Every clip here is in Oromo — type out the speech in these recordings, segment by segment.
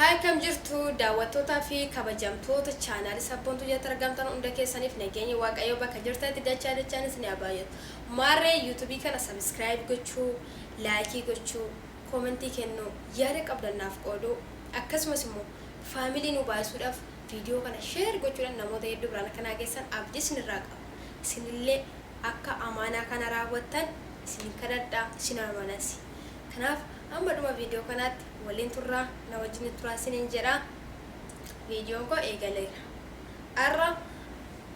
Hai kam jirtu daawwattoota fi kabajamtoota chaanaali sabboontu jala argamtan hunda keessaniif nageenya waaqayyoo bakka jirtanitti dachaanis ni abaayatu. Maarree YouTube kana subscribe gochuu, like gochuu, comment kennuu, yaada qabdannaaf qooduu, akkasumas immoo family nu baay'isuudhaaf video kana share gochuudhaan namoota hedduu biraan kana geessan abdii sinirraa qaba. Isinillee akka amaanaa kana raawwattan isin kadhadhaa isin amanasi. Kanaaf amma dhuma video kanaatti waliin turraa na wajjin turaa sinin jedha. Video ko eegaleera. Arra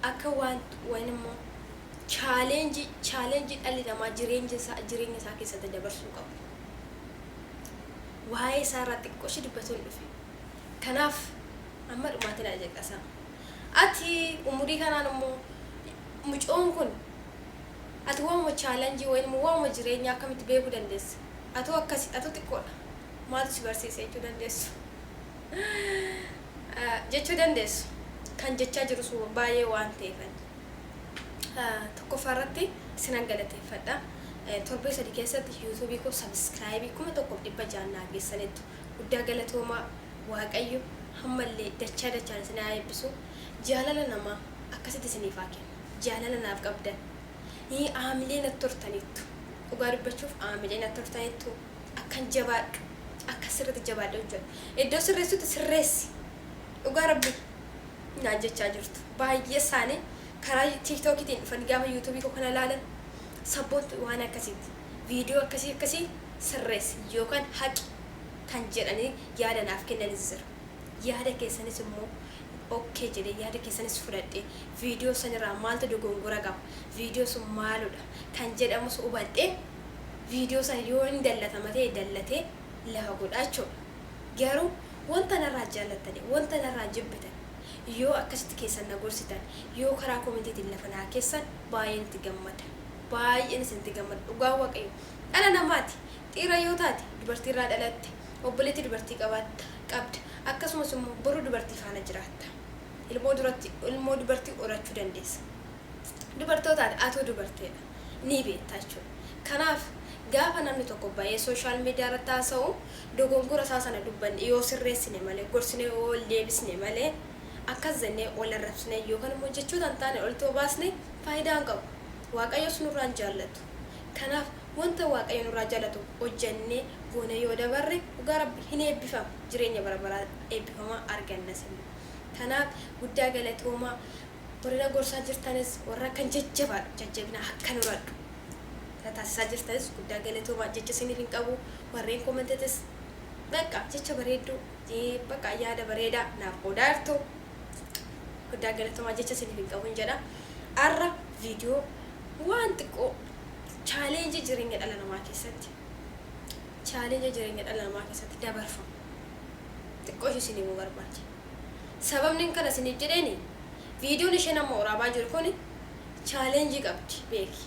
akka waan immoo challenge dhalli namaa jireenya isaa keessatti dabarsuu qabu. Waa'ee isaa irratti xiqqooshi dubbatuun dhufe. Kanaaf amma dhumaatti na jedhasa. Ati umurii kanaan immoo mucoon kun ati waanuma challenge waanuma jireenya akkamitti beekuu dandeessa? Atu akkasi atu xiqqoodha. Maaltu si barsiise jechuu dandeessu. Kan jechaa jiru sun baay'ee waan ta'eef. Tokkoffaarratti sinan galateeffadha. Torbee sadii keessatti YouTube ko subscribe kuma tokkoof 600 geessanitu guddaa galatoomaa waaqayyo hammallee dachaan isin haa eebbisu. Jaalala namaa akkasitti isiniif haa kennu. Jaalala naaf qabdan. Ni aamilee natti turtaniittu. Dhugaa dubbachuuf aamilee natti turtaniittu akkan jabaadhu. Akka sirriitti jabaadhu hojjedhu. Iddoo sirreessutti sirreessi. Dhugaa rabbi naan jechaa jirtu. Baay'ee isaanii karaa TikTokitiin dhufan gaafa YouTube ko kana ilaalan sabboontu waan akkasiiti. Viidiyoo akkasii sirreessi yookaan haqi kan jedhanii yaada naaf kennanis jira. Yaada keessanis immoo okay jedhee yaada keessanis fudhadhee viidiyoo sanirraa maaltu dogongora qaba. Viidiyoo sun maaludha kan jedhamus hubadhee viidiyoo san yoo hin dallatamate dallatee lafa godhaachuudha. Garuu wanta narraa jaallattanii wanta narraa jibbitan yoo akkasitti keessan na gorsitan yoo karaa koomentiitiin lafa naa keessan baay'een itti gammada. Baay'een isinti gammada. Dhugaa waaqayyo dhala namaati. Dhiira yoo taate dubartiirraa dhalatte obboleetti dubartii qabda. Akkasumas immoo boru dubartii faana jiraatta. Ilmoo dubartii horachuu dandeessa. Dubartootaati atoo dubarteedha. Ni beektaa jechuudha. Kanaaf gaafa namni tokko baay'ee social media irratti haasa'u dogongora isaa sana dubbanne yoo sirreessine malee gorsinee yoo deebisne malee akkas jennee ol arrabsine yookaan immoo jechoota hin taane ol baasne faayidaa hin qabu. Waaqayyo nurraa jaallatu. Kanaaf wanta waaqayyo nurraa jaallatu hojjennee goone yoo dabarre dhugaa rabbi hin eebbifama. Jireenya bara baraa eebbifamaa argannas. Kanaaf guddaa galatoomaa warra gorsaa jirtanis warra kan jajjabina akka nuradhu. Taasisaa jirtanis guddaa galatoomaa jecha isiniif hin qabu. Warreen koomentiitis bakka jecha bareedduu bakka yaada bareedaa naaf qoodaartu guddaa galatoomaa jecha isiniif hin qabu jedha. Arra viidiyoo waan xiqqoo challenge jireenya dhala namaa keessatti dabarfamu xiqqoo isinii barbaada. Sababni kana isiniif jedheeni viidiyoon isheen amma waraabaa jiru kun challenge qabdi beeki.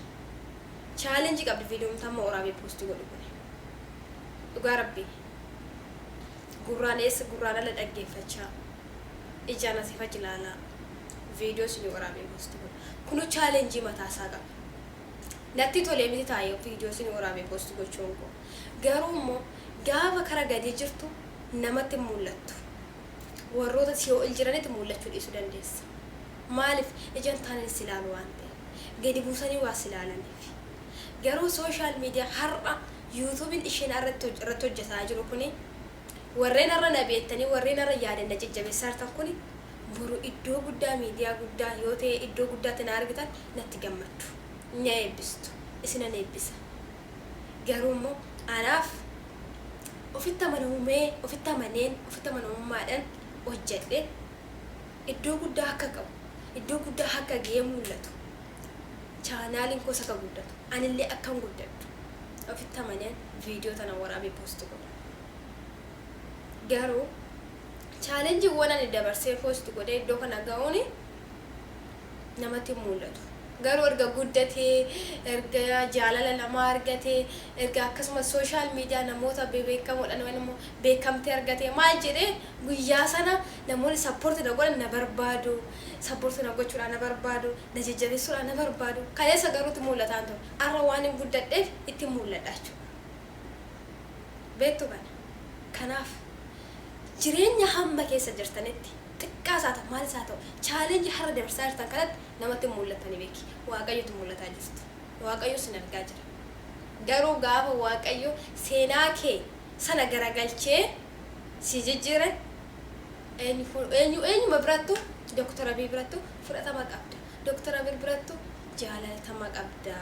Challenge qabdi viidiyoon amma waraabee post godhu kun. Dhugaa rabbi gurraan ala dhaggeeffachaa ijaan asiif achi ilaalaa viidiyoo isinii waraabee post godhu. Kunu challenge mataa isaa qaba. Natti tolee miti taa'ee viidiyoo isinii waraabee post gochuun kun. Garuu immoo gaafa kara gadi jirtu namatti mul'attu. Warroota si ol jiranitti mul'achuu dhiisuu dandeessa. Maaliif ijaan taanis ilaalu waan ta'eef gadi buusanii waa ilaalaniif. Garuu social media har'a YouTubein isheen irratti hojjetaa jiru kuni warreen har'a na beektanii warreen har'a yaadan na jajjabeessaa jirtan kuni boru iddoo guddaa miidiyaa guddaa yoo ta'e iddoo guddaatti na argitan natti gammaddu. Ni eebbistu. Isinan eebbisa. Garuu immoo anaaf ofitti amanamummaadhaan hojjedhe iddoo guddaa akka qabu iddoo guddaa akka ga'ee mul'atu chaanaaliin koos akka guddatu anillee akkan guddadhu ofitti amaneen viidiyoo tana waraabee post godha. Garuu challenge waan ani dabarsee post godhe iddoo kana ga'uuni namatti mul'atu. Garuu erga guddatee erga jaalala namaa argatee erga akkasumas social media namoota beekamoodhaan waan immoo beekamtee argatee maal jedhee guyyaa sana namoonni support na godhan na barbaadu support na gochuudhaan na barbaadu na jajjabeessuudhaan na barbaadu kaleessa garuutti mul'ataan ture arra waan hin guddadheef itti mul'adha jechuudha. Beektu kana kanaaf jireenya hamma keessa jirtanitti xiqqaa saata maal saata challenge har'a dabarsaa jirtan kanatti namatti mul'atanii beeki waaqayyotu mul'ataa jirtu waaqayyo sin argaa jira garuu gaafa waaqayyo seenaa kee sana garagalchee si jijjiire eenyu birattu Dr. Abiy birattu fudhatama qabda Dr. Abiy birattu jaalatama qabda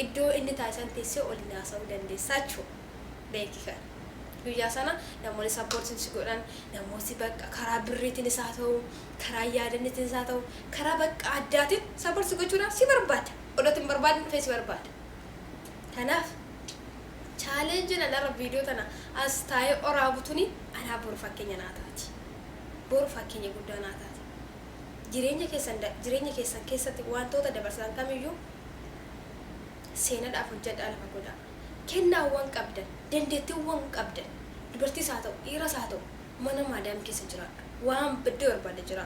iddoo inni taasisan teessee ol naasa'uu dandeessaachuu beeki kan guyyaa sana namoonni sappoortiin si godhan namoonni bakka karaa birriitiin isaa ta'u karaa yaadaniitiin isaa ta'u karaa bakka addaatiin sappoortii gochuudhaan si barbaada odootiin barbaadin dhufee si barbaada kanaaf challenge narra viidiyoo tana as taa'ee oraabutuuni anaa boru fakkeenya naa taati boru fakkeenya guddaa naa taati jireenya keessan keessatti wantoota dabarsan kamiyyuu seenaadhaaf hojjedhaa lafa godhaa kennaawwan qabdan dandeettiiwwan qabdan dubartiis haa ta'u dhiiras haa ta'u mana maadaam keessa jiraadha waan baddee barbaada jira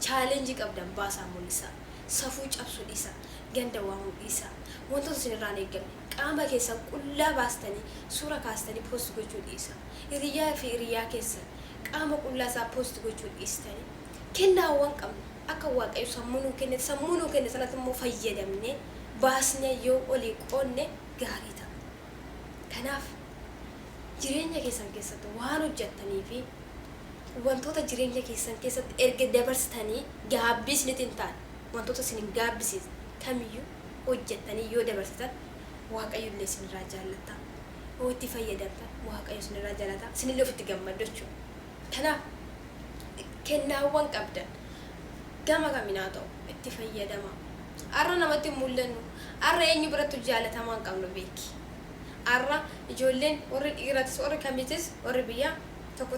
challenge qabdan baasaa mul'isaa safuu cabsuu dhiisaa ganda waamuu dhiisaa wantoota isinirraan eeggamne qaama keessan qullaa baastanii suura kaastanii poost gochuu dhiisaa hiriyaa fi hiriyaa keessan qaama qullaa isaa poost gochuu dhiistanii kennaawwan qabna akka waaqayyo sammuu nuu kenne sanatti immoo fayyadamne baasnee yoo olii qoonne gaarii ta'a kanaaf jireenya keessan keessatti waan hojjettanii fi wantoota jireenya keessan keessatti erga dabarsitanii gaabbisnitiin ta'an wantoota isin hin gaabbisiisne kamiyyuu hojjettanii yoo dabarsitan waaqayyo illee isinirraa jaallata yoo itti fayyadamtan waaqayyo isinirraa jaallata isinillee ofitti gammadu jechuudha kanaaf kennaawwan qabdan gama kaminaa ta'u itti fayyadama arra namatti mul'annu arra eenyu biratti jaallatamaan qabnu beeki arra ijoolleen warri dhiiratis warri kamitis warri biyya tokko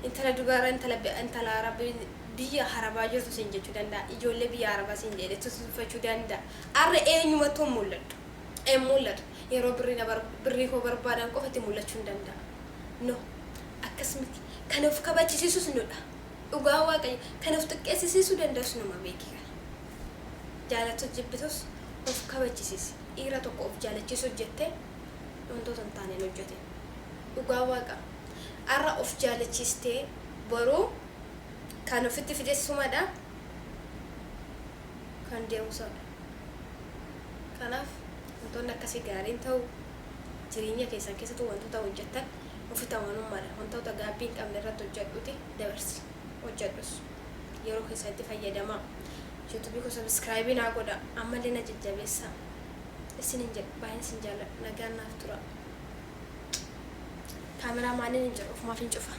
intala dubara intala arabii biyya harabaa jirtu sin jechuu danda'a ijoollee biyya harabaa sin jedhetu tuffachuu danda'a arra eenyumattuu mul'atu yeroo birrii koo barbaadan qofatti mul'achuu danda'a no akkasumatti kan of kabachisiisus nudha dhugaa waaqayyo kan of xiqqeessisiisuu danda'us numa beeki kana jaalatu jibbitus of kabachisiisi dhiira tokko of jaalachiisu hojjettee wantoota hin taaneen hojjete dhugaa waaqa arra of jaalachiistee boruu kan ofitti fideessumadha kan deemusadha kanaaf wantoonni akkasii gaariin ta'u jireenya keessan keessatti wantoota hojjettan ofitti amanummaadha wantoota gaabbii hin qabne irratti hojjedhuuti dabarsi hojjedhus yeroo keessatti fayyadamaa YouTube ko subscribe naa godha ammallee na jajjabeessa isinin jedhu baay'een isin jaalladha nagaan naaf tura kaameraa maaliin hin jedhu ofumaaf hin cufa